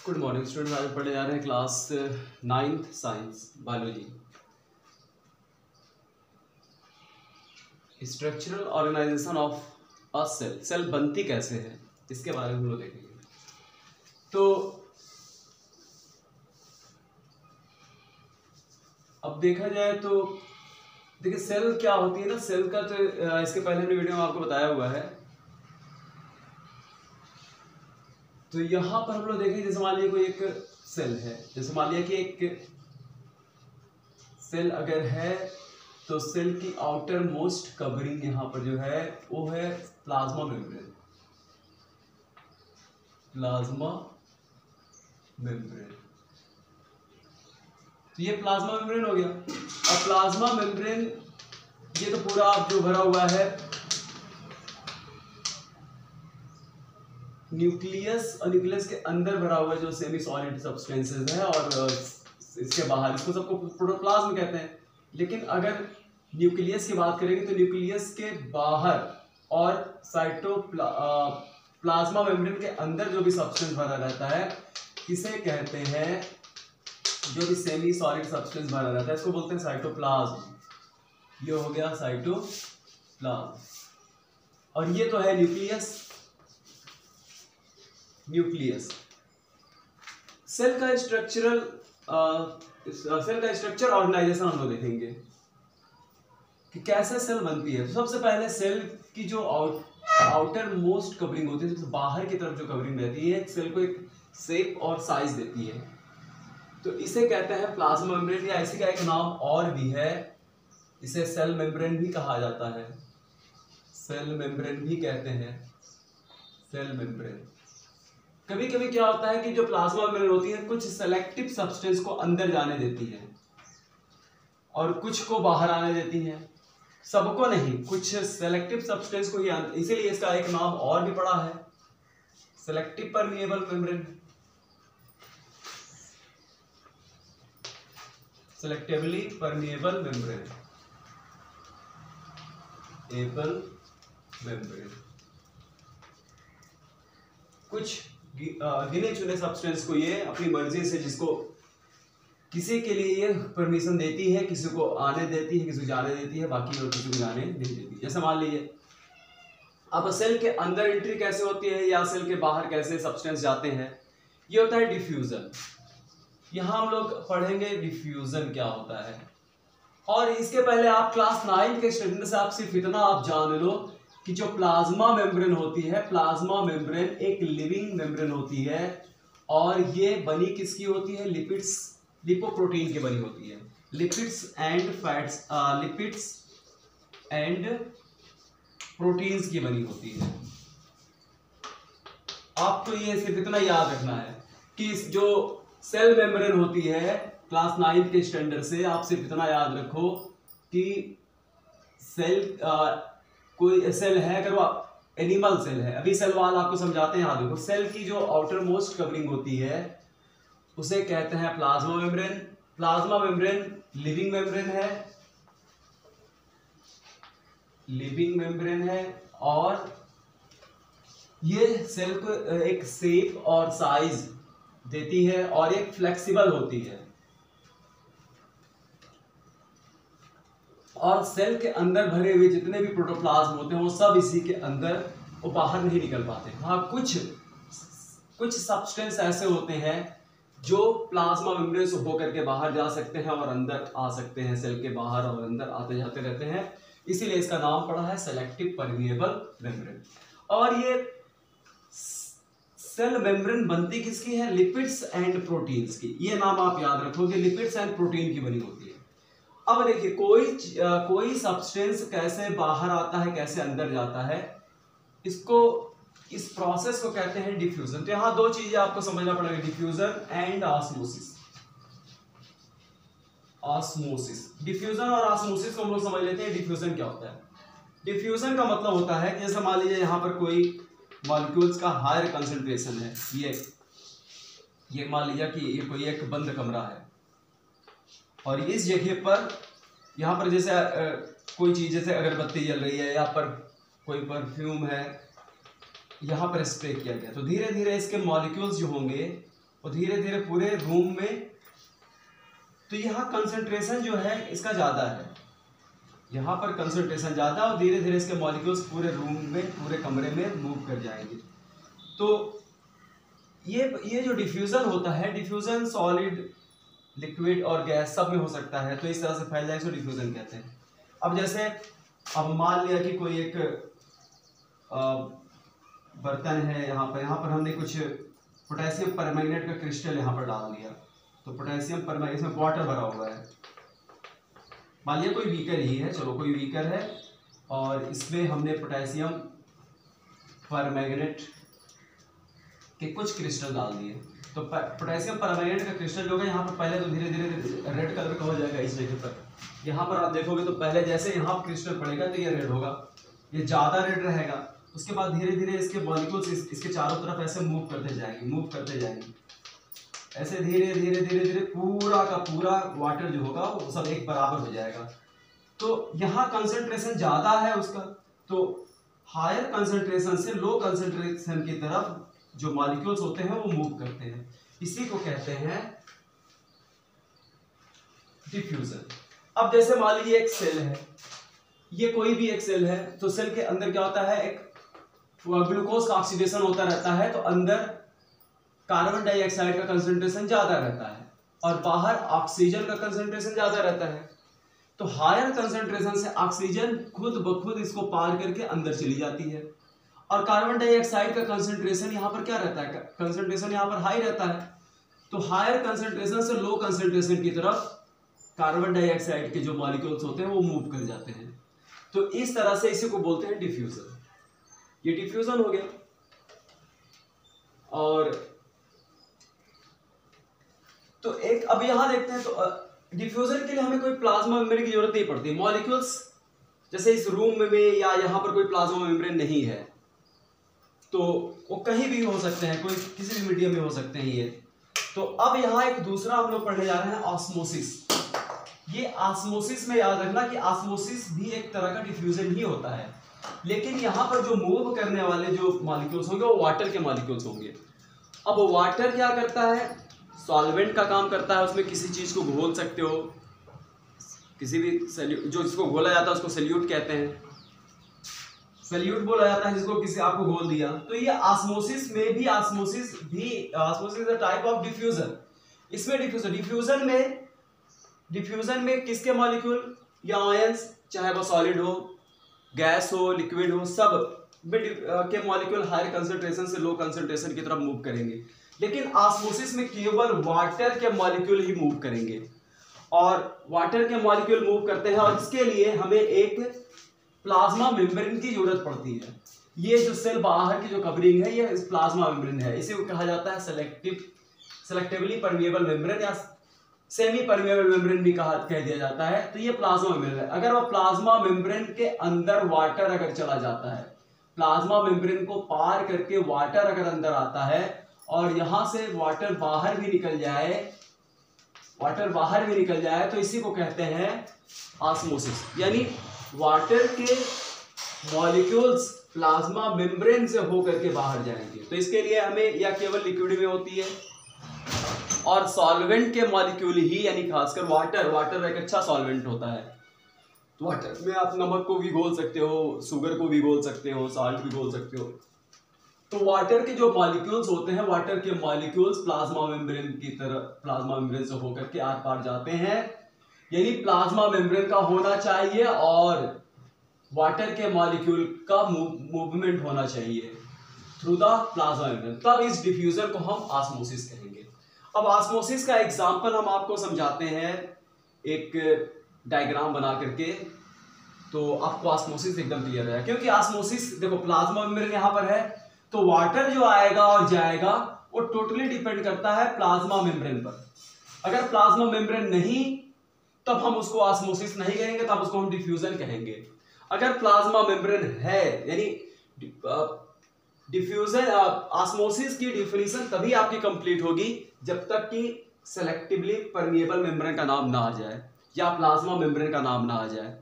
Good morning student. आज पढ़ने जा रहे हैं class 9th science biology. Structural organization of a cell, cell बनती कैसे है इसके बारे में हम लोग देखेंगे। तो अब देखा जाए तो देखिए सेल क्या होती है ना, सेल का तो इसके पहले हमने वीडियो में आपको बताया हुआ है। तो यहाँ पर हम लोग देखेंगे, जैसे मान लिया कोई एक सेल है, जैसे मान लिया कि एक सेल अगर है तो सेल की आउटर मोस्ट कवरिंग यहाँ पर जो है वो है प्लाज्मा मेम्ब्रेन। प्लाज्मा मेम्ब्रेन, तो ये प्लाज्मा मेम्ब्रेन हो गया। अब प्लाज्मा मेम्ब्रेन ये तो पूरा जो भरा हुआ है न्यूक्लियस, और न्यूक्लियस के अंदर भरा हुआ जो सेमी सॉलिड सब्सटेंसेस है, और इसके बाहर इसको सबको प्रोटोप्लाज्म कहते हैं। लेकिन अगर न्यूक्लियस की बात करेंगे तो न्यूक्लियस के बाहर और प्लाज्मा मेम्ब्रेन के अंदर जो भी सब्सटेंस भरा रहता है इसे कहते हैं, जो भी सेमी सॉलिड सब्सटेंस भरा रहता है इसको बोलते हैं साइटोप्लाज्म। ये हो गया साइटोप्लाज्म, और ये तो है न्यूक्लियस। न्यूक्लियस सेल का स्ट्रक्चरल सेल का स्ट्रक्चर ऑर्गेनाइजेशन हम लोग देखेंगे कि कैसे सेल बनती है। तो सबसे पहले सेल की जो आउटर मोस्ट कवरिंग होती है, तो बाहर की तरफ जो कवरिंग रहती है, सेल को एक शेप और साइज देती है, तो इसे कहते हैं प्लाज्मा मेम्ब्रेन, या इसी का एक नाम और भी है, इसे सेल मेम्ब्रेन भी कहा जाता है। सेल मेम्ब्रेन भी कहते हैं, सेल मेम्ब्रेन। कभी कभी क्या होता है कि जो प्लाज्मा मेम्ब्रेन होती है कुछ सेलेक्टिव सब्सटेंस को अंदर जाने देती है और कुछ को बाहर आने देती है, सबको नहीं, कुछ सेलेक्टिव सब्सटेंस को ही, इसीलिए इसका एक नाम और भी पड़ा है, selective permeable membrane. Selectively permeable membrane, able membrane. कुछ गिने चुने सब्सटेंस को ये अपनी मर्जी से, जिसको किसी के लिए ये परमिशन देती है, किसी को आने देती है, किसी को जाने देती है, बाकी और किसी को जाने नहीं देती। जैसे मान लीजिए अब सेल के अंदर एंट्री कैसे होती है या सेल के बाहर कैसे सब्सटेंस जाते हैं, ये होता है डिफ्यूजन। यहाँ हम लोग पढ़ेंगे डिफ्यूजन क्या होता है। और इसके पहले आप क्लास 9 के स्टूडेंट से आप सिर्फ इतना आप जान लो कि जो प्लाज्मा मेम्ब्रेन होती है, प्लाज्मा मेम्ब्रेन एक लिविंग मेम्ब्रेन होती है, और ये बनी किसकी होती है? लिपिड्स, लिपोप्रोटीन की बनी होती है। Lipids and fats, lipids and proteins की बनी होती है। आपको ये सिर्फ इतना याद रखना है कि जो सेल मेम्ब्रेन होती है, क्लास 9 के स्टैंडर्ड से आप सिर्फ इतना याद रखो कि सेल कोई सेल है, अगर वो एनिमल सेल है, अभी सेल वाला आपको समझाते हैं। यहाँ देखो, सेल की जो आउटर मोस्ट कवरिंग होती है उसे कहते हैं plasma membrane. Plasma membrane living membrane है, लिविंग मेम्ब्रेन है, और ये सेल को एक शेप और साइज देती है, और एक फ्लेक्सिबल होती है, और सेल के अंदर भरे हुए जितने भी प्रोटोप्लाज्म होते हैं वो सब इसी के अंदर, वो बाहर नहीं निकल पाते। हाँ, कुछ सब्सटेंस ऐसे होते हैं जो प्लाज्मा मेम्ब्रेन से होकर के बाहर जा सकते हैं और अंदर आ सकते हैं, सेल के बाहर और अंदर आते जाते रहते हैं, इसीलिए इसका नाम पड़ा है सेलेक्टिव परमिएबल मेम्ब्रेन। और ये सेल मेम्ब्रेन बनती किसकी है? लिपिड्स एंड प्रोटीन्स की। ये नाम आप याद रखोगे, लिपिड्स एंड प्रोटीन की बनी होती है। अब देखिए कोई सब्सटेंस कैसे बाहर आता है, कैसे अंदर जाता है, इसको, इस प्रोसेस को कहते हैं डिफ्यूजन। तो यहां दो चीजें आपको समझना पड़ेगा, diffusion and osmosis. Osmosis, diffusion और ऑस्मोसिस को हम लोग समझ लेते हैं। डिफ्यूजन क्या होता है? डिफ्यूजन का मतलब होता है कि जैसे मान लीजिए यहां पर कोई मॉलिक्यूल्स का हायर कंसंट्रेशन है, ये मान लीजिए कि ये कोई एक बंद कमरा है, और इस जगह पर यहाँ पर जैसे कोई चीज, जैसे अगरबत्ती जल रही है, यहाँ पर कोई परफ्यूम है, यहाँ पर स्प्रे किया गया, तो धीरे धीरे इसके मॉलिक्यूल्स जो होंगे वो और धीरे धीरे पूरे रूम में, तो यहाँ कंसंट्रेशन जो है इसका ज़्यादा है, यहाँ पर कंसंट्रेशन ज़्यादा और धीरे धीरे इसके मॉलिक्यूल्स पूरे रूम में, पूरे कमरे में मूव कर जाएंगे। तो ये जो डिफ्यूज़न होता है, डिफ्यूज़न सॉलिड, लिक्विड और गैस सब में हो सकता है, तो इस तरह से फैल जाए इसको डिफ्यूज़न कहते हैं। अब जैसे अब मान लिया कि कोई एक बर्तन है, यहाँ पर हमने कुछ पोटेशियम परमैंगनेट का क्रिस्टल यहाँ पर डाल दिया, तो पोटेशियम परमैंगनेट, इसमें वाटर भरा हुआ है, मान लिया कोई बीकर ही है, चलो कोई बीकर है और इसमें हमने पोटेशियम परमैंगनेट के कुछ क्रिस्टल डाल दिए। तो पोटेशियम परमैंगनेट का क्रिस्टल जो होगा यहाँ पर पहले तो धीरे धीरे रेड कलर का हो जाएगा इस जगह पर। यहाँ पर आप देखोगे तो पहले जैसे यहाँ क्रिस्टल पड़ेगा तो ये रेड होगा, ये ज़्यादा रेड रहेगा। उसके बाद धीरे धीरे इसके मॉलिक्यूल्स इसके चारों तरफ ऐसे मूव करते जाएंगे, ऐसे धीरे धीरे पूरा का पूरा वाटर जो होगा वो सब एक बराबर हो जाएगा। तो यहाँ कंसंट्रेशन ज़्यादा है उसका, तो हायर कंसंट्रेशन से लो कंसंट्रेशन की तरफ जो मॉलिक्यूल्स होते हैं वो मूव करते हैं, इसी को कहते हैं डिफ्यूजन। अब जैसे मान लीजिए एक सेल है, ये कोई भी एक सेल है, तो सेल के अंदर क्या होता है, एक ग्लूकोज का ऑक्सीडेशन होता रहता है, तो अंदर कार्बन डाइऑक्साइड का कंसंट्रेशन ज्यादा रहता है और बाहर ऑक्सीजन का कंसंट्रेशन ज्यादा रहता है। तो हायर कंसंट्रेशन से ऑक्सीजन खुद ब खुद इसको पार करके अंदर चली जाती है और कार्बन डाइऑक्साइड का कंसंट्रेशन यहाँ पर क्या रहता है, कंसंट्रेशन यहाँ पर हाई रहता है। तो हायर कंसंट्रेशन से लो कंसंट्रेशन की तरफ कार्बन डाइऑक्साइड के जो मॉलिक्यूल्स होते हैं वो मूव कर जाते हैं। तो इस तरह से इसी को बोलते हैं डिफ्यूजन। ये डिफ्यूजन हो गया। और तो एक अब यहां देखते हैं, तो डिफ्यूजन के लिए हमें कोई प्लाज्मा मेम्ब्रेन की जरूरत नहीं पड़ती। मॉलिक्यूल्स जैसे इस रूम में या यहां पर कोई प्लाज्मा मेम्ब्रेन नहीं है तो वो कहीं भी हो सकते हैं, कोई किसी भी मीडियम में हो सकते हैं ये। तो अब यहाँ एक दूसरा हम लोग पढ़ने जा रहे हैं, ऑस्मोसिस। ये ऑस्मोसिस में याद रखना कि ऑस्मोसिस भी एक तरह का डिफ्यूजन ही होता है, लेकिन यहाँ पर जो मूव करने वाले जो मॉलिक्यूल्स होंगे वो वाटर के मॉलिक्यूल्स होंगे। अब वाटर क्या करता है, सॉल्वेंट का काम करता है, उसमें किसी चीज को घोल सकते हो, किसी भी जो जिसको घोला जाता है उसको सल्यूट कहते हैं, सल्यूट बोला जाता है जिसको किसी आपको घोल दिया। तो ये ऑस्मोसिस में भी, osmosis is a type of diffusion. इसमें डिफ्यूजन में किसके मॉलिक्यूल या आयंस, चाहे वो सॉलिड हो, गैस हो, लिक्विड हो, सब के मॉलिक्यूल हायर कंसंट्रेशन से लो कंसंट्रेशन की तरफ मूव करेंगे। लेकिन ऑस्मोसिस में केवल वाटर के मॉलिक्यूल ही मूव करेंगे और वाटर के मॉलिक्यूल मूव करते हैं और इसके लिए हमें एक प्लाज्मा मेम्ब्रेन की जरूरत पड़ती है। ये जो सेल बाहर की जो कवरिंग है ये प्लाज्मा मेम्ब्रेन है, इसे कहा जाता है सेलेक्टिवली परमिएबल मेम्ब्रेन या सेमी परमिएबल मेम्ब्रेन भी कह दिया जाता है। तो ये प्लाज्मा मेम्ब्रेन है। अगर वो प्लाज्मा मेम्ब्रेन के अंदर वाटर अगर चला जाता है, प्लाज्मा मेम्ब्रेन को पार करके वाटर अगर अंदर आता है और यहां से वाटर बाहर भी निकल जाए, तो इसी को कहते हैं ऑस्मोसिस। यानी वाटर के मॉलिक्यूल्स प्लाज्मा मेम्ब्रेन से होकर के बाहर जाएंगे। तो इसके लिए हमें या केवल लिक्विड में होती है और सॉल्वेंट के मॉलिक्यूल ही, यानी खासकर वाटर एक अच्छा सॉल्वेंट होता है। तो वाटर में आप नमक को भी घोल सकते हो, शुगर को भी घोल सकते हो, साल्ट भी घोल सकते हो। तो वाटर के जो मॉलिक्यूल्स होते हैं, वाटर के मॉलिक्यूल्स प्लाज्मा मेम्ब्रेन से होकर के आर पार जाते हैं। यानी प्लाज्मा मेम्ब्रेन का होना चाहिए और वाटर के मॉलिक्यूल का मूवमेंट होना चाहिए थ्रू द प्लाज्मा मेम्ब्रेन, तब इस डिफ्यूजन को हम ऑस्मोसिस कहेंगे। अब ऑस्मोसिस का एग्जांपल हम आपको समझाते हैं एक डायग्राम बना करके, तो आपको ऑस्मोसिस एकदम क्लियर है। क्योंकि ऑस्मोसिस देखो, प्लाज्मा मेम्ब्रेन यहाँ पर है, तो वाटर जो आएगा और जाएगा वो टोटली डिपेंड करता है प्लाज्मा मेम्ब्रेन पर। अगर प्लाज्मा मेम्ब्रेन नहीं तब हम उसको ऑस्मोसिस नहीं कहेंगे, तब उसको हम डिफ्यूजन कहेंगे। अगर प्लाज्मा मेम्ब्रेन है, यानी डिफ्यूजन ऑस्मोसिस की डिफिनीशन तभी आपकी कंप्लीट होगी जब तक कि सेलेक्टिवली परमिएबल मेम्ब्रेन का नाम ना आ जाए या प्लाज्मा मेम्ब्रेन का नाम ना आ जाए।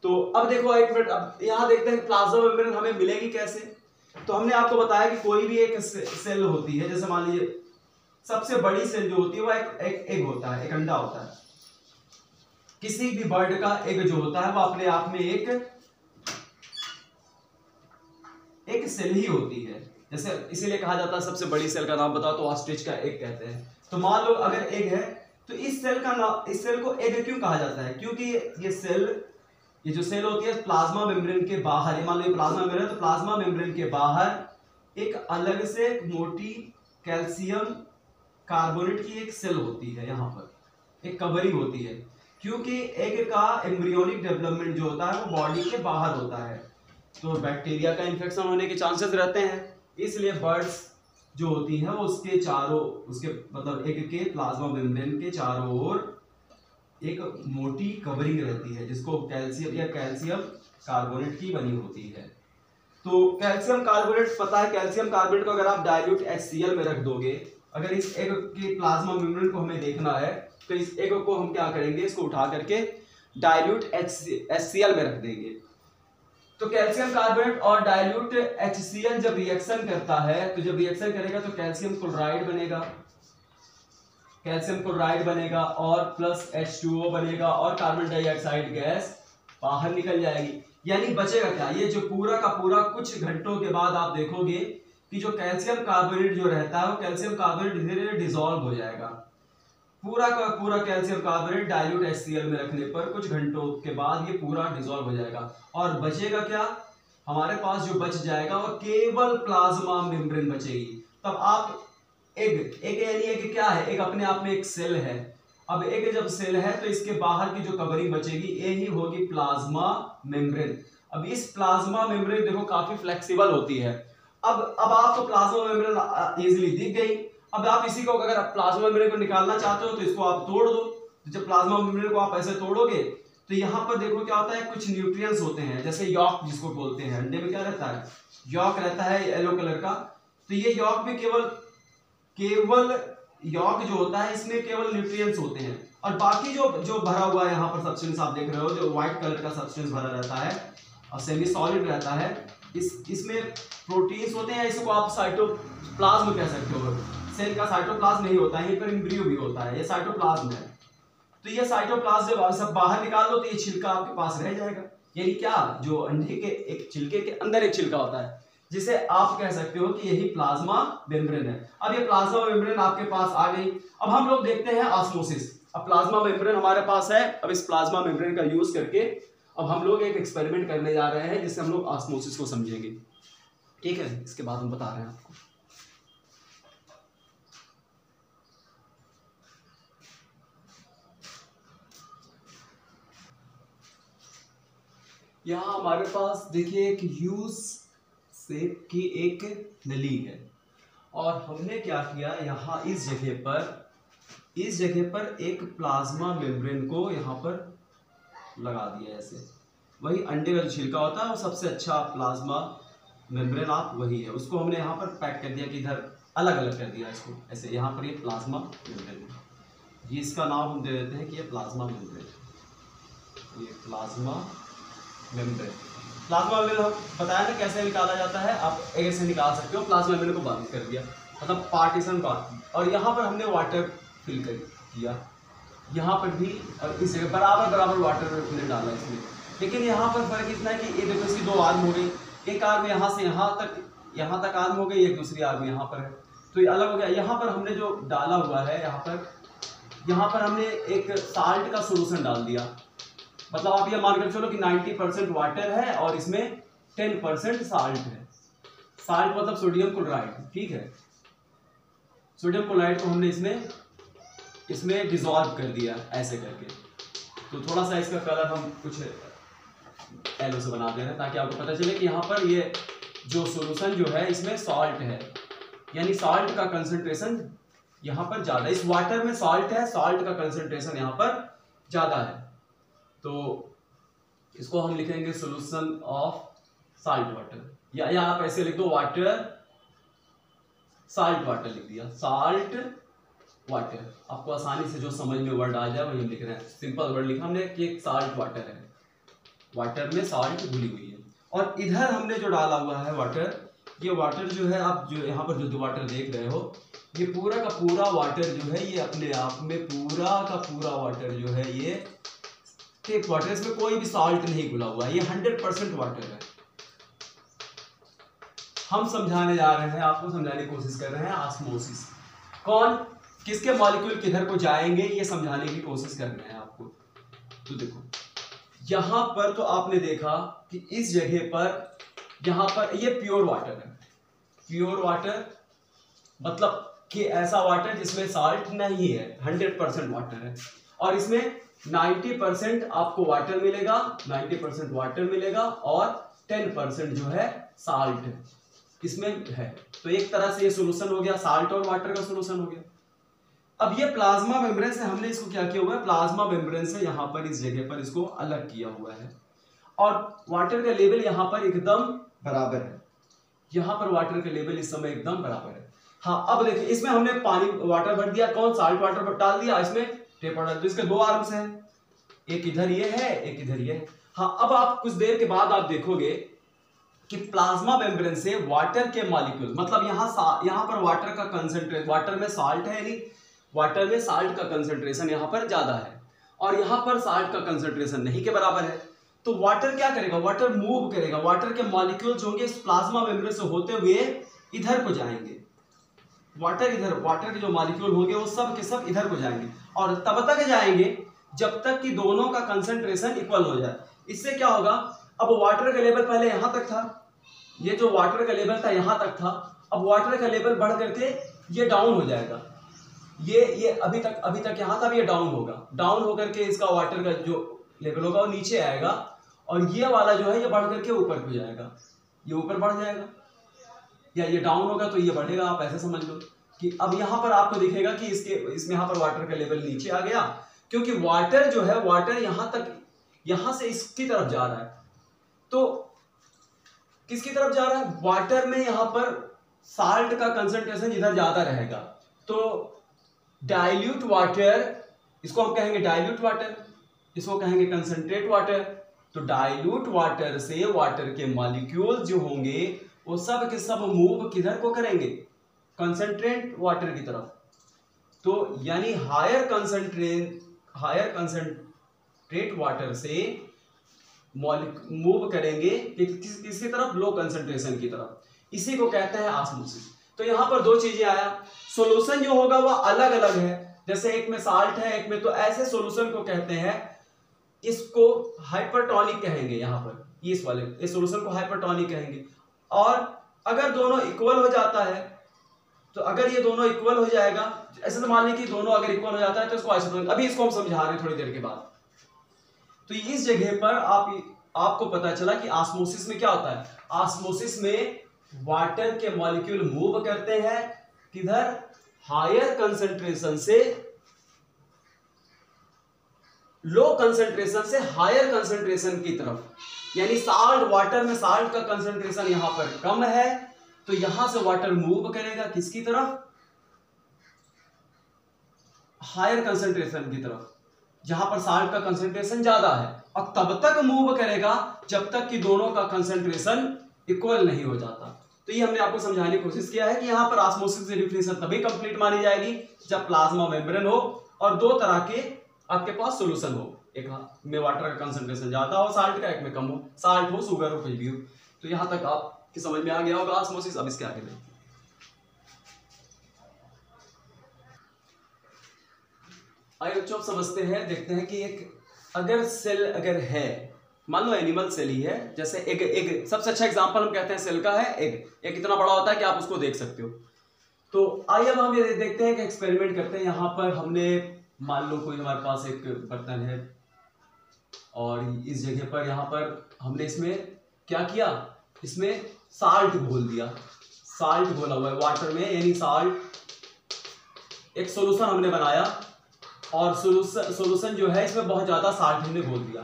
तो अब देखो एक मिनट, अब यहां देखते हैं प्लाज्मा मेम्ब्रेन हमें मिलेगी कैसे। तो हमने आपको बताया कि कोई भी एक सेल होती है, जैसे मान लीजिए सबसे बड़ी सेल जो होती है वो एक एग होता है, एक अंडा होता है। किसी भी बर्ड का एग जो होता है वो अपने आप में एक सेल ही होती है। जैसे इसीलिए कहा जाता है सबसे बड़ी सेल का नाम बताओ तो ऑस्ट्रिच का एग कहते हैं। तो मान लो अगर एग है तो इस सेल का नाम, इस सेल को एग क्यों कहा जाता है? क्योंकि ये जो सेल होती है प्लाज्मा मेम्ब्रेन के बाहर, ये मान लो ये प्लाज्मा मेम्ब्रेन है तो प्लाज्मा मेम्ब्रेन के बाहर एक अलग से मोटी कैल्शियम कार्बोनेट की एक सेल होती है, यहाँ पर एक कवरिंग होती है। क्योंकि एग का एम्ब्रियोनिक डेवलपमेंट जो होता है वो बॉडी के बाहर होता है, तो बैक्टीरिया का इन्फेक्शन होने के चांसेस रहते हैं। इसलिए बर्ड्स जो होती हैं वो उसके चारों, उसके मतलब एग के प्लाज्मा मेम्ब्रेन के चारों ओर एक मोटी कवरिंग रहती है जिसको कैल्शियम या कैल्शियम कार्बोनेट की बनी होती है। तो कैल्शियम कार्बोनेट पता है, कैल्शियम कार्बोनेट को अगर आप डाइल्यूट HCl में रख दोगे, अगर इस एग के प्लाज्मा मेम्ब्रेन को हमें देखना है तो इस एग को हम क्या करेंगे, इसको उठा करके डाइल्यूट HCl में रख देंगे। तो कैल्शियम कार्बोनेट और डाइल्यूट HCl जब रिएक्शन करता है तो जब रिएक्शन करेगा तो कैल्शियम क्लोराइड बनेगा और प्लस H2O बनेगा और कार्बन डाइऑक्साइड गैस बाहर निकल जाएगी। यानी बचेगा क्या? ये जो पूरा का पूरा कुछ घंटों के बाद आप देखोगे कि जो कैल्शियम कार्बोनेट जो रहता है वो कैल्शियम कार्बोनेट धीरे धीरे डिसॉल्व हो जाएगा। पूरा का पूरा कैल्शियम कार्बोनेट डाइल्यूट HCl में रखने पर कुछ घंटों के बाद ये पूरा डिसॉल्व हो जाएगा और बचेगा क्या? हमारे पास जो बच जाएगा वो केवल प्लाज्मा मेम्ब्रेन बचेगी। तब आप एग यानी एग क्या है? एग अपने आप में एक सेल है। अब एग जब सेल है तो इसके बाहर की जो कवरिंग बचेगी ये ही होगी प्लाज्मा मेम्ब्रेन। अब इस प्लाज्मा मेम्ब्रेन देखो काफी फ्लेक्सिबल होती है। अब आपको प्लाज्मा मेम्ब्रेन इजीली दिख गई। अब आप इसी को अगर प्लाज्मा मेम्ब्रेन को निकालना चाहते हो तो इसको आप तोड़ दो। तो जब प्लाज्मा मेम्ब्रेन को आप ऐसे तोड़ोगे तो यहाँ पर देखो क्या होता है, कुछ न्यूट्रिएंट्स होते हैं जैसे यॉक जिसको बोलते हैं। अंडे में क्या रहता है? यॉक रहता है येलो कलर का। तो ये यॉक में केवल यॉक जो होता है इसमें केवल न्यूट्रिएंट्स होते हैं और बाकी जो भरा हुआ है यहाँ पर सब्सटेंस आप देख रहे हो जो व्हाइट कलर का सब्सटेंस भरा रहता है और सेमी सॉलिड रहता है, इसमें प्रोटीन्स होते हैं। इसको आप साइटोप्लाज्म कह सकते हो। सेल का साइटोप्लाज्म नहीं होता है, यहीं पर एम्ब्रियो भी होता है, ये साइटोप्लाज्म है। तो ये साइटोप्लाज्म जब आप सब बाहर निकाल दो तो ये छिलका आपके पास रह जाएगा। यानी क्या? जो अंडे के एक छिलके के अंदर एक छिलका होता है जिसे आप कह सकते हो कि यही प्लाज्मा मेम्ब्रेन है। अब ये प्लाज्मा मेम्ब्रेन आपके पास आ गई। अब हम लोग देखते हैं ऑस्मोसिस। अब प्लाज्मा मेम्ब्रेन हमारे पास है। अब इस प्लाज्मा मेम्ब्रेन का यूज करके अब हम लोग एक एक्सपेरिमेंट करने जा रहे हैं जिससे हम लोग ऑस्मोसिस को समझेंगे। ठीक है, इसके बाद हम बता रहे हैं आपको। यहाँ हमारे पास देखिए एक यूज शेप की एक नली है और हमने क्या किया, यहाँ इस जगह पर एक प्लाज्मा मेम्ब्रेन को यहाँ पर लगा दिया ऐसे। वही अंडे का जो छिलका होता है वो सबसे अच्छा प्लाज्मा मेम्ब्रेन आप वही है, उसको हमने यहाँ पर पैक कर दिया कि इधर अलग अलग कर दिया इसको ऐसे। यहाँ पर ये प्लाज्मा मेम्ब्रेन, ये इसका नाम हम दे देते हैं कि ये प्लाज्मा मेम्ब्रेन, ये प्लाज्मा मेम्ब्रेन। प्लाज्मा मेम्ब्रेन हम बताया ना कैसे निकाला जाता है, आप ऐसे निकाल सकते हो। प्लाज्मा मेम्ब्रेन को बंद कर दिया मतलब पार्टीशन बात, और यहाँ पर हमने वाटर फिल किया यहाँ पर भी, और इस जगह बराबर वाटर हमने डाला इसमें। लेकिन यहाँ पर फर्क इतना है कि ये देखो इसकी दो आर्म हो गई, एक आर्म यहाँ से यहाँ तक आर्म हो गई, एक दूसरी आर्म यहाँ पर है, तो ये अलग हो गया। यहाँ पर हमने जो डाला हुआ है यहाँ पर हमने एक साल्ट का सोल्यूशन डाल दिया। मतलब आप ये मानकर चलो कि 90% वाटर है और इसमें 10% साल्ट है। साल्ट मतलब सोडियम क्लोराइड, ठीक है। सोडियम क्लोराइड को हमने इसमें डिसॉल्व कर दिया ऐसे करके। तो थोड़ा सा इसका कलर हम कुछ येलो से बना दे रहे हैं ताकि आपको पता चले कि यहाँ पर ये जो सॉल्यूशन जो है इसमें सॉल्ट है, यानी सॉल्ट का कंसंट्रेशन यहाँ पर ज्यादा। इस वाटर में सॉल्ट है, सॉल्ट का कंसंट्रेशन यहाँ पर ज्यादा है। तो इसको हम लिखेंगे सॉल्यूशन ऑफ साल्ट वाटर, या आप ऐसे लिख दो वाटर, साल्ट वाटर लिख दिया, साल्ट वाटर। आपको आसानी से जो समझ में वर्ड आ जाए वही हम लिख रहे हैं। सिंपल वर्ड लिखा हमने कि एक साल्ट वाटर है, वाटर में साल्ट घुली हुई है। और इधर हमने जो डाला हुआ है वाटर, ये वाटर जो है, आप जो यहाँ पर जो वाटर देख रहे हो, ये पूरा का पूरा वाटर जो है ये अपने आप में पूरा का पूरा वाटर जो है ये टेप वाटर, इसमें कोई भी साल्ट नहीं घुला हुआ है, ये 100% वाटर है। हम समझाने जा रहे हैं, आपको समझाने की कोशिश कर रहे हैं ऑस्मोसिस। कौन, किसके मॉलिक्यूल किधर को जाएंगे ये समझाने की कोशिश कर रहे हैं आपको। तो देखो यहां पर तो आपने देखा कि इस जगह पर, यहां पर ये प्योर वाटर है। प्योर वाटर मतलब कि ऐसा वाटर जिसमें साल्ट नहीं है, 100% वाटर है। और इसमें 90% आपको वाटर मिलेगा, 90% वाटर मिलेगा और 10% जो है साल्ट इसमें है। तो एक तरह से ये सोल्यूशन हो गया, साल्ट और वाटर का सोल्यूशन हो गया। अब ये प्लाज्मा मेम्ब्रेन से हमने इसको क्या किया हुआ है, प्लाज्मा मेम्ब्रेन से यहाँ पर इस जगह पर इसको अलग किया हुआ है और वाटर का लेवल यहाँ पर एकदम बराबर है। यहाँ पर वाटर का लेवल इस समय एकदम बराबर है। हाँ अब देखिए इसमें हमने पानी वाटर भर दिया, कौन, साल्ट वाटर डाल दिया, इसमें टेपर डाल दिया। इसके दो आर्म्स हैं, एक इधर ये है, एक इधर ये है। हाँ अब आप कुछ देर के बाद आप देखोगे कि प्लाज्मा मेम्ब्रेन से वाटर के मॉलिक्यूल, मतलब यहाँ पर वाटर का कंसंट्रेशन, वाटर में साल्ट है नहीं, वाटर में साल्ट का कंसंट्रेशन यहाँ पर ज्यादा है और यहाँ पर साल्ट का कंसंट्रेशन नहीं के बराबर है। तो वाटर क्या करेगा, वाटर मूव करेगा, वाटर के मॉलिक्यूल्स होंगे इस प्लाज्मा मेम्ब्रेन से होते हुए इधर को जाएंगे। वाटर इधर, वाटर के जो मॉलिक्यूल होंगे वो सब के सब इधर को जाएंगे और तब तक जाएंगे जब तक कि दोनों का कंसंट्रेशन इक्वल हो जाए। इससे क्या होगा, अब वाटर का लेवल पहले यहां तक था, ये जो वाटर का लेवल था यहां तक था, अब वाटर का लेवल बढ़ करके ये डाउन हो जाएगा। ये अभी तक यहां था, अब ये डाउन होगा, डाउन होकर के इसका वाटर का जो लेवल होगा वो नीचे आएगा और ये वाला जो है ये बढ़ करके ऊपर हो जाएगा, ये ऊपर बढ़ जाएगा या ये डाउन होगा तो ये बढ़ेगा। आप ऐसे समझ लो कि अब यहां पर आपको दिखेगा कि इसमें यहां पर वाटर का लेवल नीचे आ गया, क्योंकि वाटर जो है, वाटर यहां तक, यहां से इसकी तरफ जा रहा है। तो किसकी तरफ जा रहा है, वाटर में यहां पर साल्ट का कंसंट्रेशन इधर ज्यादा रहेगा। तो डाइल्यूट वाटर, इसको हम कहेंगे डाइल्यूट वाटर, इसको कहेंगे कंसंट्रेट वाटर। तो डाइल्यूट वाटर से वाटर के मॉलिक्यूल जो होंगे वो सब के सब मूव किधर को करेंगे, कंसंट्रेट वाटर की तरफ। तो यानी हायर कंसंट्रेट वाटर से मूव करेंगे किसकी तरफ, लो कंसंट्रेशन की तरफ। इसी को कहते हैं ऑस्मोसिस। तो यहां पर दो चीजें आया, सॉल्यूशन जो होगा वह अलग अलग है, जैसे एक में साल्ट है एक में, तो ऐसे सॉल्यूशन को कहते हैं, इसको हाइपरटोनिक कहेंगे। यहां पर इस वाले इस सॉल्यूशन को हाइपरटोनिक कहेंगे। और अगर दोनों इक्वल हो जाता है, तो अगर ये दोनों इक्वल हो जाएगा, ऐसे तो मान लीजिए कि दोनों अगर इक्वल हो जाता है तो इसको आइसोटोनिक, अभी इसको हम समझा रहे हैं थोड़ी देर के बाद। तो इस जगह पर आपको पता चला कि ऑस्मोसिस में क्या होता है। ऑस्मोसिस में वाटर के मॉलिक्यूल मूव करते हैं किधर, हायर कंसंट्रेशन से लो कंसंट्रेशन से हायर कंसंट्रेशन की तरफ। यानी साल्ट, वाटर में साल्ट का कंसंट्रेशन यहां पर कम है तो यहां से वाटर मूव करेगा किसकी तरफ, हायर कंसंट्रेशन की तरफ, जहां पर साल्ट का कंसंट्रेशन ज्यादा है। और तब तक मूव करेगा जब तक कि दोनों का कंसंट्रेशन इक्वल नहीं हो जाता। तो ये हमने आपको समझाने की कोशिश किया है कि यहां पर ऑस्मोसिस की डेफिनेशन तभी कंप्लीट मानी जाएगी जब प्लाज्मा मेम्ब्रेन हो और दो तरह के आपके पास सॉल्यूशन हो, एक में वाटर का कंसंट्रेशन ज्यादा हो साल्ट का, एक में कम हो, साल्ट हो, शुगर हो, कुछ भी हो। तो यहां तक आपकी समझ में आ गया होगा ऑस्मोसिस। अब इसके आगे देखिए, आइए बच्चों समझते हैं, देखते हैं कि एक अगर सेल अगर है, मान लो एनिमल सेल ही है, जैसे एक सबसे अच्छा एग्जांपल हम कहते हैं सेल का है एक इतना बड़ा होता है कि आप उसको देख सकते हो। तो आइए अब हम ये देखते हैं कि एक्सपेरिमेंट करते हैं। यहाँ पर हमने मान लो कोई हमारे पास एक बर्तन है और इस जगह पर यहाँ पर हमने इसमें क्या किया, इसमें साल्ट घोल दिया, साल्ट घोला हुआ है वाटर में, यानी साल्ट एक सॉल्यूशन हमने बनाया और सॉल्यूशन जो है इसमें बहुत ज्यादा साल्ट हमने घोल दिया।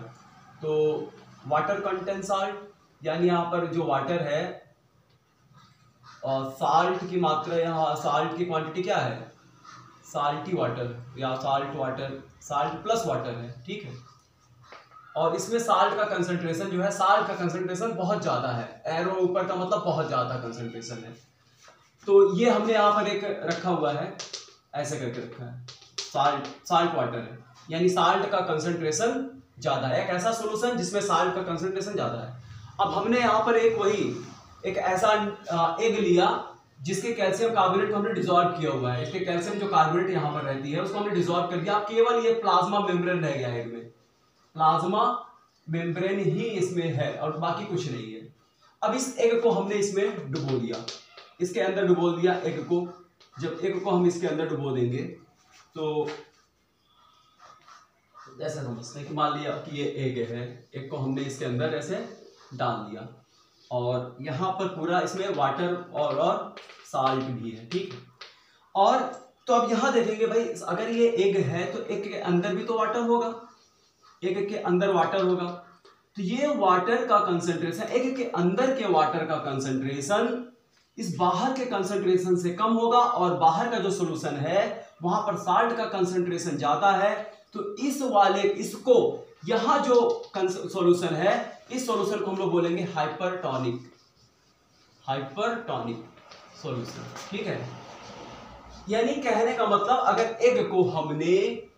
तो वाटर कंटेंट साल्ट, यानी यहाँ पर जो वाटर है और साल्ट की मात्रा, यहाँ साल्ट की क्वांटिटी क्या है, साल्टी वाटर या salt water, salt plus water है, ठीक है। और इसमें साल्ट का कंसंट्रेशन जो है, साल्ट का कंसंट्रेशन बहुत ज्यादा है, एरो ऊपर का मतलब बहुत ज्यादा कंसंट्रेशन है। तो ये हमने यहाँ पर एक रखा हुआ है, ऐसे करके रखा है, साल्ट वाटर है, यानी साल्ट का कंसंट्रेशन ज्यादा है, एक ऐसा सोल्यूशन जिसमें साल्ट का कंसंट्रेशन ज्यादा है। अब हमने यहाँ पर एक ऐसा एग लिया जिसके कैल्शियम कार्बोनेट को हमने डिसॉल्व किया हुआ है, इसके कैल्शियम जो कार्बोनेट यहाँ पर रहती है उसको हमने डिसॉल्व कर दिया, केवल ये प्लाज्मा मेम्ब्रेन रह गया एग में, प्लाज्मा मेम्ब्रेन ही इसमें है और बाकी कुछ नहीं है। अब इस एग को हमने इसमें डुबो दिया, इसके अंदर डुबो दिया एग को। जब एग को हम इसके अंदर डुबो देंगे तो ऐसा समझते हैं कि मान लिया कि ये एग है, एग को हमने इसके अंदर ऐसे डाल दिया और यहाँ पर पूरा इसमें वाटर और साल्ट भी है, ठीक है। और तो अब यहाँ देखेंगे भाई, अगर ये एग है तो एग के अंदर भी तो वाटर होगा, एग के अंदर वाटर होगा, तो ये वाटर का कंसंट्रेशन, एग के अंदर के वाटर का कंसंट्रेशन इस बाहर के कंसंट्रेशन से कम होगा और बाहर का जो सोल्यूशन है वहां पर साल्ट का कंसंट्रेशन ज्यादा है। तो इसको यहां जो सोल्यूशन है, इस सोल्यूशन को हम लोग बोलेंगे हाइपरटोनिक सोल्यूशन, ठीक है। यानी कहने का मतलब, अगर एग को हमने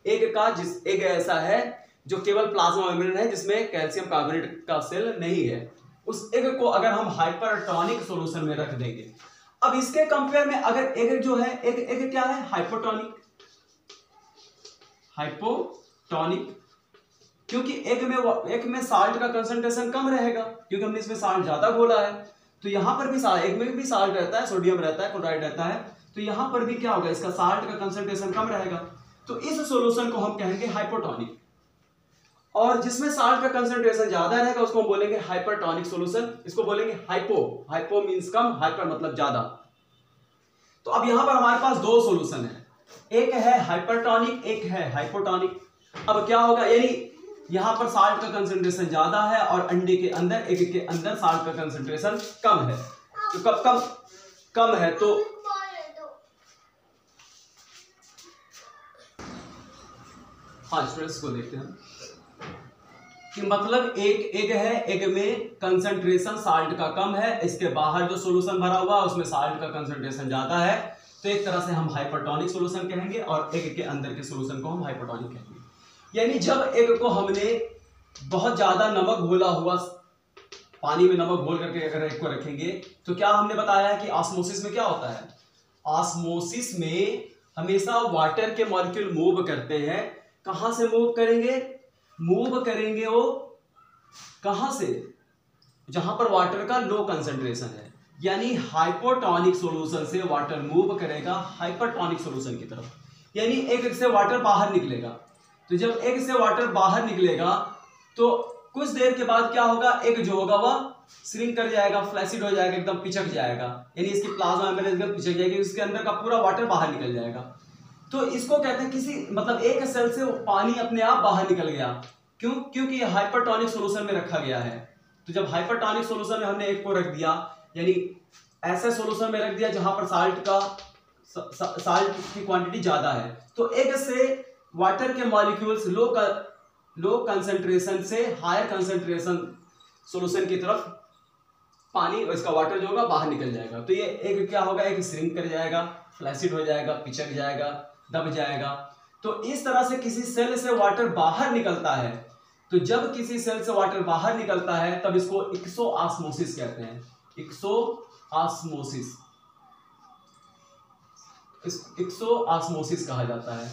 एग ऐसा है जो केवल प्लाज्मा मेम्ब्रेन है जिसमें कैल्शियम कार्बोनेट का सेल नहीं है, उस एग को अगर हम हाइपरटोनिक सॉल्यूशन में रख देंगे। अब इसके कंपेयर में अगर एग जो है, एग क्या है, हाइपोटोनिक, क्योंकि एग में साल्ट का कंसंट्रेशन कम रहेगा क्योंकि हमने इसमें साल्ट ज्यादा घोला है। तो यहां पर भी एग में भी साल्ट रहता है, सोडियम रहता है, क्लोराइड रहता है, तो यहां पर भी क्या होगा, इसका साल्ट का कंसंट्रेशन कम रहेगा। तो इस सॉल्यूशन को हम कहेंगे हाइपोटोनिक, और जिसमें साल्ट का कंसंट्रेशन ज्यादा रहेगा उसको हम बोलेंगे हाइपरटोनिक सॉल्यूशन, इसको बोलेंगे हाइपो मींस कम, हाइपर मतलब ज्यादा। तो अब यहां पर हमारे पास दो सॉल्यूशन है, एक है हाइपरटोनिक, एक है हाइपोटोनिक। अब क्या होगा, यानी यहां पर साल्ट का कंसंट्रेशन ज्यादा है और अंडे के अंदर, एग के अंदर साल्ट का कंसंट्रेशन कम है। तो कब कम है तो हाँ, स्टूडेंट्स को देखते हैं कि मतलब एक एग है, एग में कंसंट्रेशन साल्ट का कम है, इसके बाहर जो सॉल्यूशन भरा हुआ है उसमें साल्ट का कंसंट्रेशन ज्यादा है, तो एक तरह से हम हाइपरटोनिक सॉल्यूशन कहेंगे और एग के अंदर के सॉल्यूशन को हम हाइपोटोनिक कहेंगे। यानी जब एग को हमने बहुत ज्यादा नमक घोला हुआ पानी में नमक घोल करके अगर एग को रखेंगे तो क्या हमने बताया है कि ऑस्मोसिस में क्या होता है, ऑस्मोसिस में हमेशा वाटर के मॉलिक्यूल मूव करते हैं। कहां से मूव करेंगे, मूव करेंगे वो कहां से, जहां पर वाटर का लो कंसंट्रेशन है। यानी हाइपोटोनिक सॉल्यूशन से वाटर मूव करेगा हाइपरटोनिक सॉल्यूशन की तरफ, यानी एग से वाटर बाहर निकलेगा। तो जब एग से वाटर बाहर निकलेगा तो कुछ देर के बाद क्या होगा, एग जो होगा वह श्रिंक कर जाएगा, फ्लैसिड हो जाएगा, एकदम पिचक जाएगा, यानी इसकी प्लाज्मा मेम्ब्रेन पिचक जाएगी, उसके अंदर का पूरा वाटर बाहर निकल जाएगा। तो इसको कहते हैं किसी मतलब एक सेल से पानी अपने आप बाहर निकल गया, क्यों, क्योंकि हाइपरटोनिक सॉल्यूशन में रखा गया है। तो जब हाइपरटोनिक सॉल्यूशन में हमने एग को रख दिया, यानी ऐसे सॉल्यूशन में रख दिया जहां पर साल्ट की क्वांटिटी ज्यादा है, तो एग से वाटर के मॉलिक्यूल्स लो कंसंट्रेशन से हायर कंसंट्रेशन सॉल्यूशन की तरफ पानी, इसका वाटर जो होगा बाहर निकल जाएगा। तो ये एग क्या होगा, एग श्रिंक कर जाएगा, फ्लैसिड हो जाएगा, पिचक जाएगा, दब जाएगा। तो इस तरह से किसी सेल से वाटर बाहर निकलता है। तो जब किसी सेल से वाटर बाहर निकलता है तब इसको एक्सोऑस्मोसिस कहते हैं, एक्सोऑस्मोसिस कहा जाता है,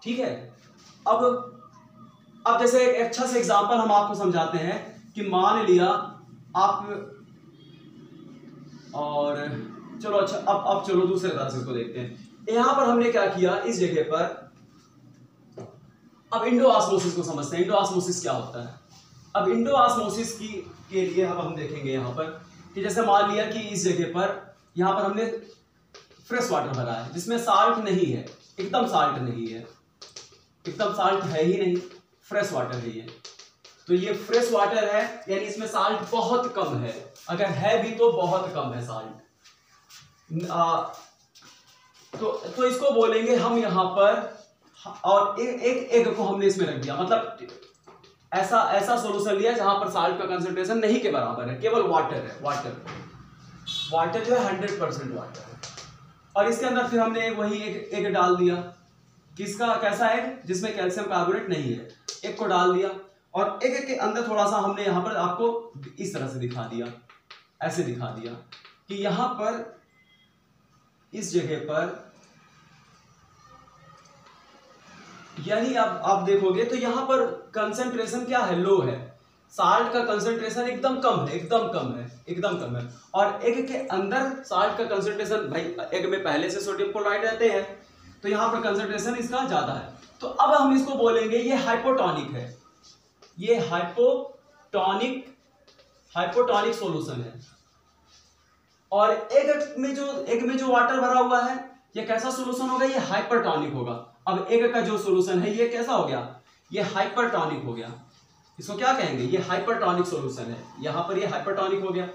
ठीक है। अब जैसे एक अच्छा से एग्जांपल हम आपको समझाते हैं कि मान लिया आप, और चलो अच्छा अब चलो दूसरे तरह से इसको देखते हैं। यहां पर हमने क्या किया, इस जगह पर अब इंडोऑस्मोसिस को समझते हैं। इंडोऑस्मोसिस क्या होता है, अब इंडोऑस्मोसिस के लिए अब हम देखेंगे यहां पर कि जैसे मान लिया कि इस जगह पर यहां पर हमने फ्रेश वाटर भरा है जिसमें साल्ट नहीं है, एकदम साल्ट नहीं है, एकदम साल्ट है ही नहीं, फ्रेश वाटर है ये। तो ये फ्रेश वाटर है यानी इसमें साल्ट बहुत कम है, अगर है भी तो बहुत कम है साल्ट। तो इसको बोलेंगे हम यहां पर, और एक एग को हमने इसमें रख दिया, मतलब ऐसा ऐसा सोल्यूशन लिया जहां पर साल्ट का कंसंट्रेशन नहीं के बराबर है, केवल वाटर है, वाटर जो है 100% वाटर है। और इसके अंदर फिर हमने वही एक डाल दिया, किसका, कैसा है जिसमें कैल्शियम कार्बोनेट नहीं है, एक को डाल दिया। और एक के अंदर थोड़ा सा हमने यहां पर आपको इस तरह से दिखा दिया, ऐसे दिखा दिया कि यहां पर इस जगह पर, यानी आप देखोगे तो यहां पर कंसंट्रेशन क्या है, लो है, साल्ट का कंसंट्रेशन एकदम कम है, एकदम कम है। और एग के अंदर साल्ट का कंसंट्रेशन, भाई एग में पहले से सोडियम क्लोराइड रहते हैं तो यहां पर कंसंट्रेशन इसका ज्यादा है। तो अब हम इसको बोलेंगे ये हाइपोटोनिक है, ये हाइपोटोनिक सॉल्यूशन है। और एग में जो वाटर भरा हुआ है ये कैसा सॉल्यूशन होगा, ये हाइपरटोनिक होगा। अब एग का जो सॉल्यूशन है ये कैसा हो गया, ये हाइपरटोनिक हो गया। इसको क्या कहेंगे, ये हाइपरटोनिक सॉल्यूशन है। यहां पर ये हाइपरटोनिक हो गया,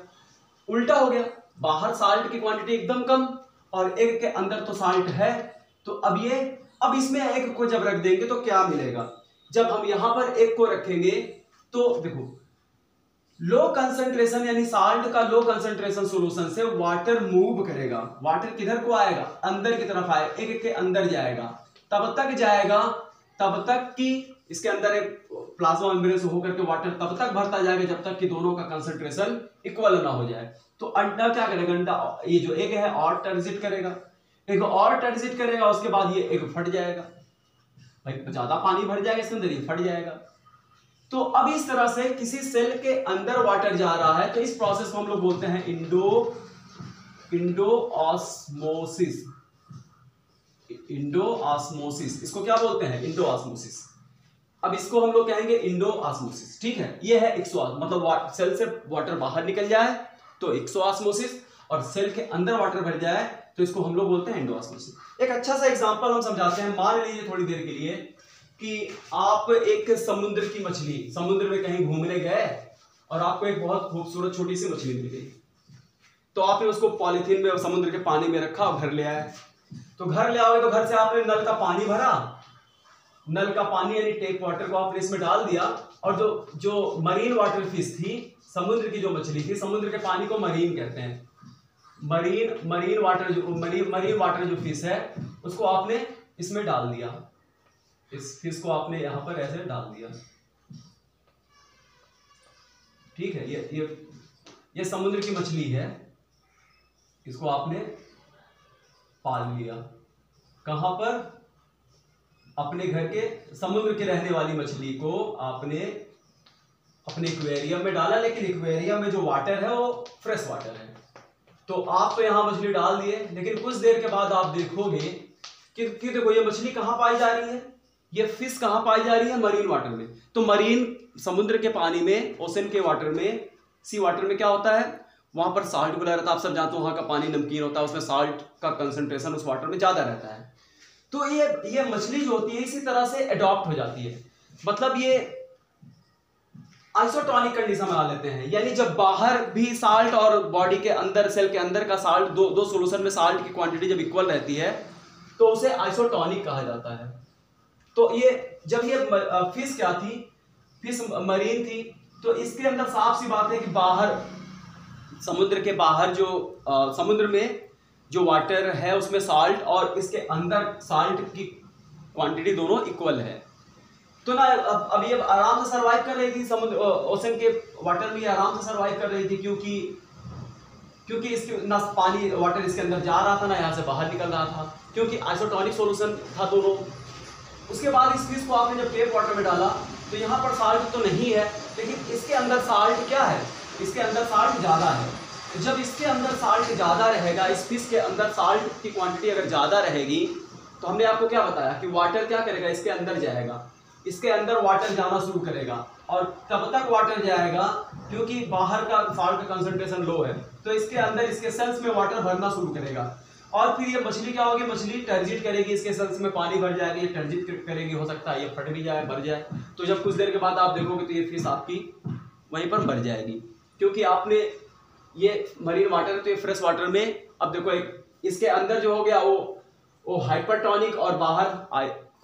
उल्टा हो गया, बाहर साल्ट की क्वांटिटी एकदम कम और एग के अंदर तो साल्ट है। तो अब इसमें एग को जब रख देंगे तो क्या मिलेगा, जब हम यहां पर एग को रखेंगे तो देखो लो कंसंट्रेशन यानी साल्ट का लो कंसंट्रेशन सॉल्यूशन से वाटर मूव करेगा, वाटर किधर को आएगा, अंदर की तरफ आएगा, एग के अंदर जाएगा, तब तक कि इसके अंदर एक प्लाज्मा मेम्ब्रेन से होकर के वाटर तब तक भरता जाएगा जब तक कि दोनों का कंसंट्रेशन इक्वल ना हो जाए। तो अंडा क्या करेगा, अंडा ये जो एग है और टर्जिट करेगा, उसके बाद ये एग फट जाएगा, भाई ज्यादा पानी भर जाएगा इसके अंदर, ये फट जाएगा। तो अब इस तरह से किसी सेल के अंदर वाटर जा रहा है तो इस प्रोसेस को हम लोग बोलते हैं इंडोऑस्मोसिस। इसको क्या बोलते हैं, इंडोऑस्मोसिस। अब इसको हम लोग कहेंगे इंडोऑस्मोसिस, ठीक है। ये है मतलब सेल से वाटर बाहर निकल जाए तो एक्सोऑस्मोसिस, और सेल के अंदर वाटर भर जाए तो इसको हम लोग बोलते हैं इंडोऑस्मोसिस। एक अच्छा सा एग्जांपल हम समझाते हैं। मान लीजिए थोड़ी देर के लिए कि आप एक समुद्र की मछली, समुद्र में कहीं घूमने गए और आपको एक बहुत खूबसूरत छोटी सी मछली मिल गई, तो आपने उसको पॉलीथीन में समुद्र के पानी में रखा और घर ले आए। तो घर ले आओगे तो घर से आपने नल का पानी भरा, नल का पानी यानी टेप वाटर को आपने इसमें डाल दिया, और जो मरीन वाटर फिश थी, समुद्र की जो मछली थी, समुद्र के पानी को मरीन कहते हैं, मरीन वाटर जो फिश है उसको आपने इसमें डाल दिया, इस फिश को आपने यहां पर ऐसे डाल दिया, ठीक है। ये समुद्र की मछली है, इसको आपने पाल लिया, कहां पर, अपने घर के, समुद्र के रहने वाली मछली को आपने अपने एक्वेरियम में डाला, लेकिन एक्वेरियम में जो वाटर है वो फ्रेश वाटर है। तो आप तो यहां मछली डाल दिए, लेकिन कुछ देर के बाद आप देखोगे कि देखो ये मछली कहां पाई जा रही है, ये फिश कहां पाई जा रही है, मरीन वाटर में। तो मरीन समुद्र के पानी में, ओशन के वाटर में, सी वाटर में क्या होता है, वहां पर साल्ट घुला रहता है। आप सब जानते हो वहां का पानी नमकीन होता है, उसमें साल्ट का कंसंट्रेशन उस वाटर में ज्यादा रहता है। तो ये मछली जो होती है इसी तरह से एडॉप्ट हो जाती है, मतलब ये आइसोटोनिक कंडीशन बना लेते हैं, यानी जब बाहर भी साल्ट और बॉडी के अंदर, सेल के अंदर का साल्ट, दो सॉल्यूशन में साल्ट की क्वांटिटी जब इक्वल रहती है तो उसे आइसोटोनिक कहा जाता है। तो ये जब ये फिश क्या थी, फिश मरीन थी, तो इसके अंदर साफ सी बात है कि बाहर, समुद्र के बाहर जो समुद्र में जो वाटर है उसमें साल्ट और इसके अंदर साल्ट की क्वांटिटी दोनों इक्वल है। तो ना अब ये आराम से सरवाइव कर रही थी, समुद्र ओशन के वाटर में आराम से सरवाइव कर रही थी, क्योंकि इसके ना पानी वाटर इसके अंदर जा रहा था ना यहाँ से बाहर निकल रहा था, क्योंकि आइसोटोनिक सॉल्यूशन था दोनों। उसके बाद इस फिश को आपने जब टेप वाटर में डाला तो यहाँ पर साल्ट तो नहीं है, लेकिन इसके अंदर साल्ट क्या है, इसके अंदर साल्ट ज़्यादा है। जब इसके अंदर साल्ट ज़्यादा रहेगा, इस फिश के अंदर साल्ट की क्वांटिटी अगर ज़्यादा रहेगी, तो हमने आपको क्या बताया कि वाटर क्या करेगा, इसके अंदर जाएगा, इसके अंदर वाटर जाना शुरू करेगा, और तब तक वाटर जाएगा क्योंकि बाहर का साल्ट का कंसंट्रेशन लो है, तो इसके अंदर इसके सेल्स में वाटर भरना शुरू करेगा। और फिर ये मछली क्या होगी, मछली टर्जिट करेगी, इसके सेल्स में पानी भर जाएगा, ये टर्जिट करेगी, हो सकता है ये फट भी जाए, भर जाए। तो जब कुछ देर के बाद आप देखोगे तो ये फिश आपकी वहीं पर मर जाएगी, क्योंकि आपने ये मरीन वाटर, तो ये फ्रेश वाटर में, अब देखो एक इसके अंदर जो हो गया वो हाइपरटोनिक, और बाहर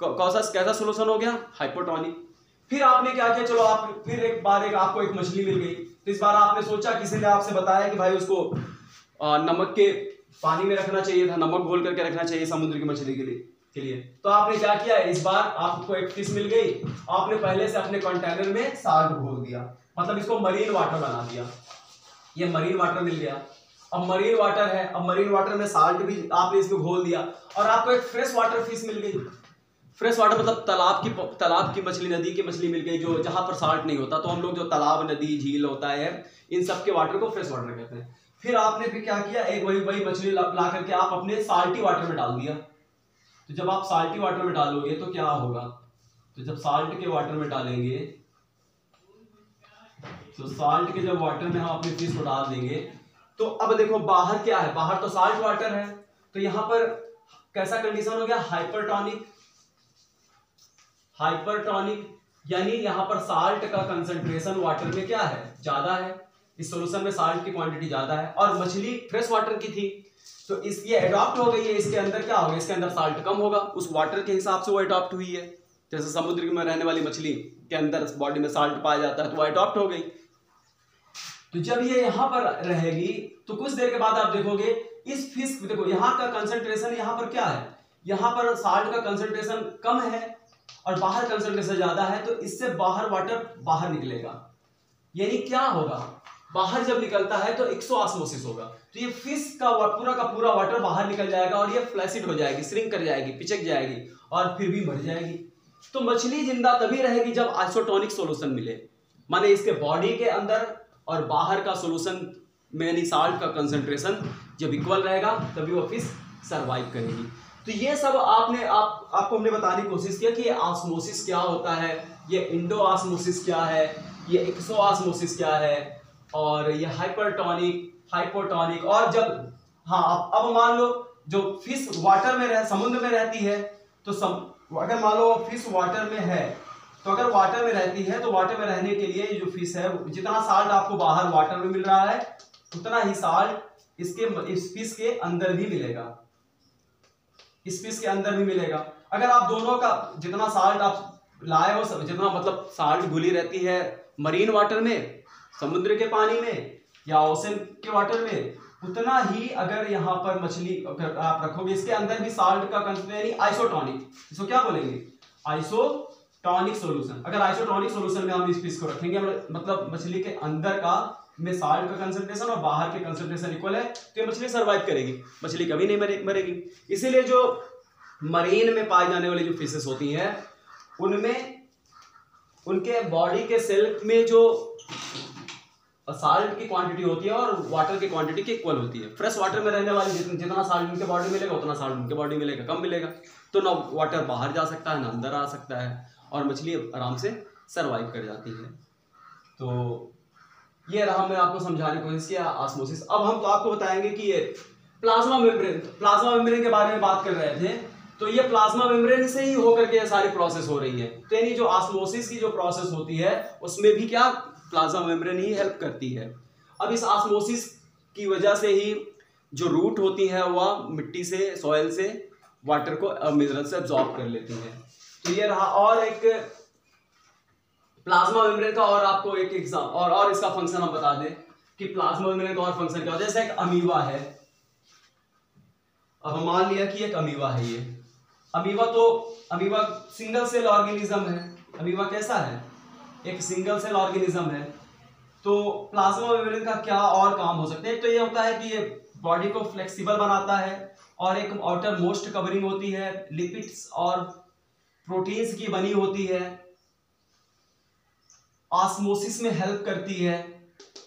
कैसा सोल्यूशन हो गया, हाइपोटोनिक। फिर आपने क्या किया, चलो आप फिर एक बार आपको एक मछली मिल गई, तो इस बार आपने सोचा, किसी ने आपसे बताया कि भाई उसको नमक के पानी में रखना चाहिए था, नमक घोल करके रखना चाहिए समुद्र की मछली के लिए। तो आपने क्या किया, इस बार आपको एक फिश मिल गई, आपने पहले से अपने कंटेनर में साल्ट घोल दिया, मतलब इसको मरीन वाटर बना दिया। ये मरीन वाटर मिल गया, अब मरीन वाटर है, अब मरीन वाटर में साल्ट भी आपने इसमें घोल दिया, और आपको एक फ्रेश वाटर फिश मिल गई। फ्रेश वाटर मतलब तालाब की मछली, नदी की मछली मिल गई, जो जहां पर साल्ट नहीं होता। तो हम लोग जो तालाब, नदी, झील होता है, इन सब के वाटर को फ्रेश वाटर कहते हैं। फिर आपने फिर क्या किया, एक वही मछली ला करके आप अपने साल्टी वाटर में डाल दिया। तो जब आप साल्टी वाटर में डालोगे तो क्या होगा, तो जब साल्ट के वाटर में डालेंगे, तो साल्ट के जब वाटर में हम अपनी फिश को डाल देंगे, तो अब देखो बाहर क्या है, बाहर तो साल्ट वाटर है, तो यहां पर कैसा कंडीशन हो गया, हाइपरटोनिक। हाइपरटोनिक यानी यहां पर साल्ट का कंसंट्रेशन वाटर में क्या है, ज्यादा है, इस सॉल्यूशन में साल्ट की क्वांटिटी ज्यादा है, और मछली फ्रेश वाटर की थी, तो इस ये अडॉप्ट हो गई है, इसके अंदर क्या होगा, इसके अंदर साल्ट कम होगा, उस वाटर के हिसाब से वो अडॉप्ट हुई है। जैसे समुद्र में रहने वाली मछली के अंदर बॉडी में साल्ट पाया जाता है, तो वो अडॉप्ट हो गई। तो जब ये यहां पर रहेगी, तो कुछ देर के बाद आप देखोगे इस फिश, देखो यहाँ का कंसंट्रेशन, यहाँ पर क्या है, यहाँ पर साल्ट का कंसंट्रेशन कम है और बाहर कंसंट्रेशन ज्यादा है, तो इससे बाहर वाटर बाहर निकलेगा। यानी क्या होगा, बाहर जब निकलता है तो एक्सोऑस्मोसिस होगा, तो ये फिश का पूरा वाटर बाहर निकल जाएगा, और ये फ्लैसिड हो जाएगी, श्रिंक कर जाएगी, पिचक जाएगी, और फिर भी मर जाएगी। तो मछली जिंदा तभी रहेगी जब आइसोटोनिक सॉल्यूशन मिले, माने इसके बॉडी के अंदर और बाहर का सॉल्यूशन में, यानी साल्ट का कंसंट्रेशन जब इक्वल रहेगा, तभी वो फिश सरवाइव करेगी। तो ये सब आपको हमने बताने की कोशिश किया कि ये ऑस्मोसिस क्या होता है, ये इंडोऑस्मोसिस क्या है, ये एक्सोऑस्मोसिस क्या है, और ये हाइपरटोनिक, हाइपोटोनिक। और जब अब मान लो जो फिश वाटर में समुद्र में रहती है, तो अगर मान लो फिश वाटर में है, तो अगर वाटर में रहती है, तो वाटर में रहने के लिए जो फिश है, जितना साल्ट आपको बाहर वाटर में मिल रहा है, उतना ही साल्ट इस फिश के अंदर भी मिलेगा, इस फिश के अंदर भी मिलेगा। अगर आप दोनों का जितना साल्ट आप लाए हो, जितना मतलब साल्ट घुली रहती है मरीन वाटर में, समुद्र के पानी में या ओशन के वाटर में, उतना ही अगर यहाँ पर मछली अगर आप रखोगे, इसके अंदर भी साल्ट का कंसंट्रेशन आइसोटोनिक, इसको क्या बोलेंगे, आइसोटोनिक सॉल्यूशन। अगर आइसोटोनिक सॉल्यूशन में हम इस फिश को रखेंगे, मतलब मछली के अंदर का में साल्ट का कंसंट्रेशन और बाहर के कंसंट्रेशन इक्वल है, तो ये मछली सरवाइव करेगी, मछली कभी नहीं मरेगी। इसीलिए जो मरीन में पाई जाने वाली जो फिशेस होती हैं, उनमें उनके बॉडी के सेल में जो साल्ट की क्वांटिटी होती है और वाटर की क्वांटिटी की इक्वल होती है। फ्रेश वाटर में रहने वाली जितना साल्ट उनके बॉडी मिलेगा, उतना साल्ट उनके बॉडी मिलेगा, कम मिलेगा, तो ना वाटर बाहर जा सकता है ना अंदर आ सकता है, और मछली आराम से सरवाइव कर जाती है। तो ये रहा, मैं आपको समझाने की कोशिश किया ऑस्मोसिस। अब हम तो आपको बताएंगे कि ये प्लाज्मा मेम्ब्रेन के बारे में बात कर रहे थे, तो ये प्लाज्मा मेम्ब्रेन से ही होकर के सारी प्रोसेस हो रही है। तो यानी जो ऑस्मोसिस की जो प्रोसेस होती है, उसमें भी क्या प्लाज्मा मेम्ब्रेन ही हेल्प करती है। अब इस ऑस्मोसिस की वजह से ही जो रूट होती है वह मिट्टी से, सॉइल से वाटर को मिनरल से एब्जॉर्ब कर लेती है। तो ये रहा, और एक प्लाज्मा मेम्ब्रेन का और आपको एक एग्जाम और इसका फंक्शन हम बता दें कि प्लाज्मा मेम्ब्रेन का और फंक्शन क्या होता है। जैसे एक अमीबा है, अब हम मान लिया कि एक अमीबा है, ये अमीबा सिंगल सेल ऑर्गेनिज्म है। अमीबा कैसा है, एक सिंगल सेल ऑर्गेनिज्म है। तो प्लाज्मा मेम्ब्रेन का क्या और काम हो सकते हैं, तो ये होता है कि ये बॉडी को फ्लेक्सिबल बनाता है, और एक आउटर मोस्ट कवरिंग होती है, लिपिड्स और प्रोटीन्स की बनी होती है, ऑस्मोसिस में हेल्प करती है,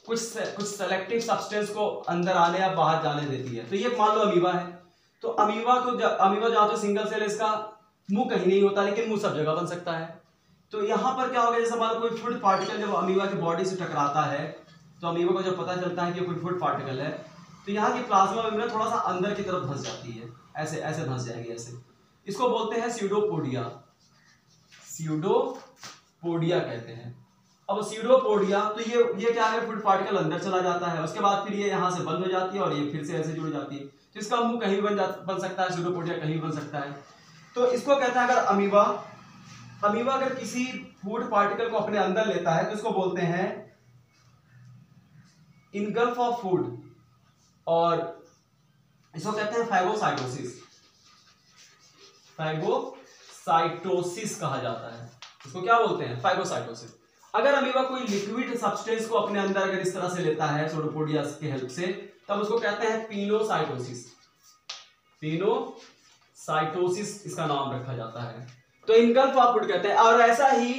कुछ सेलेक्टिव सब्सटेंस को अंदर आने या बाहर जाने देती है। तो ये मान लो अमीबा है, तो अमीबा जहाँ तो सिंगल सेल, इसका मुंह कहीं नहीं होता, लेकिन मुंह सब जगह बन सकता है। तो यहाँ पर क्या होगा, जैसे मान लो कोई फूड पार्टिकल जब अमीबा की बॉडी से टकराता है, तो अमीबा को जब पता चलता है कि कोई फूड पार्टिकल है, तो यहाँ की प्लाज्मा मेम्ब्रेन थोड़ा सा अंदर की तरफ धंस जाती है, ऐसे ऐसे धंस जाएगी, ऐसे। इसको बोलते हैं स्यूडोपोडिया, स्यूडोपोडिया कहते हैं। अब स्यूडोपोडिया, तो ये क्या है, फूड पार्टिकल अंदर चला जाता है, उसके बाद फिर ये यहाँ से बंद हो जाती है और ये फिर से ऐसे जुड़ जाती है। तो इसका मुंह कहीं भी बन सकता है, स्यूडोपोडिया कहीं भी बन सकता है। तो इसको कहते हैं, अगर अमीबा अगर किसी फूड पार्टिकल को अपने अंदर लेता है तो इसको बोलते हैं इनगल्फ ऑफ फूड, और इसको कहते हैं फैगोसाइटोसिस। फैगोसाइटोसिस कहा जाता है, इसको क्या बोलते हैं? फैगोसाइटोसिस। अगर अमीबा कोई लिक्विड सब्सटेंस को अपने अंदर अगर इस तरह से लेता है सोडोपोडिया की हेल्प से, तब उसको कहते हैं पिनोसाइटोसिस। पिनोसाइटोसिस इसका नाम रखा जाता है। तो इनगल्फ ऑफ फूड कहते हैं। और ऐसा ही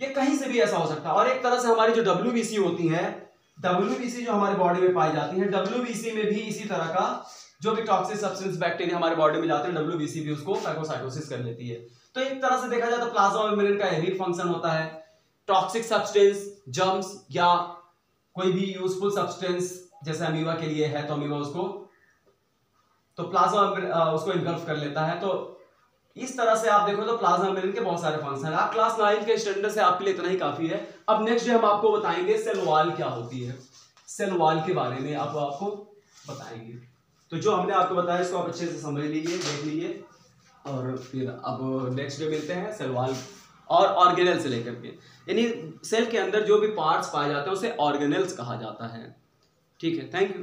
ये कहीं से भी ऐसा हो सकता है। और एक तरह से हमारी जो WBC होती है, WBC जो हमारे बॉडी में पाई जाती है, WBC में भी इसी तरह का जो भी टॉक्सिक सब्सटेंस बैक्टीरिया हमारे बॉडी में जाते हैं, WBC भी उसको फैगोसाइटोसिस कर लेती है। तो एक तरह से देखा जाए तो प्लाज्मा मेम्ब्रेन का यही फंक्शन होता है। टॉक्सिक सब्सटेंस, जर्म्स या कोई भी यूजफुल सब्सटेंस जैसे अमीबा के लिए है तो अमीबा उसको तो प्लाज्मा उसको इनगल्फ कर लेता है। तो इस तरह से आप देखो तो प्लाज्मा मेम्ब्रेन के बहुत सारे फंक्शन हैं। आप क्लास 9 के स्टैंडर्ड से आपके लिए इतना ही काफी है। अब नेक्स्ट डे हम आपको बताएंगे सेल वॉल क्या होती है, सेल वॉल के बारे में आपको बताएंगे। तो जो हमने आपको बताया इसको आप अच्छे से समझ लीजिए, देख लीजिए, और फिर अब नेक्स्ट डे मिलते हैं सेल वॉल और ऑर्गेनेल से लेकर के। यानी सेल के अंदर जो भी पार्ट्स पाए जाते हैं उसे ऑर्गेनेल्स कहा जाता है। ठीक है, थैंक यू।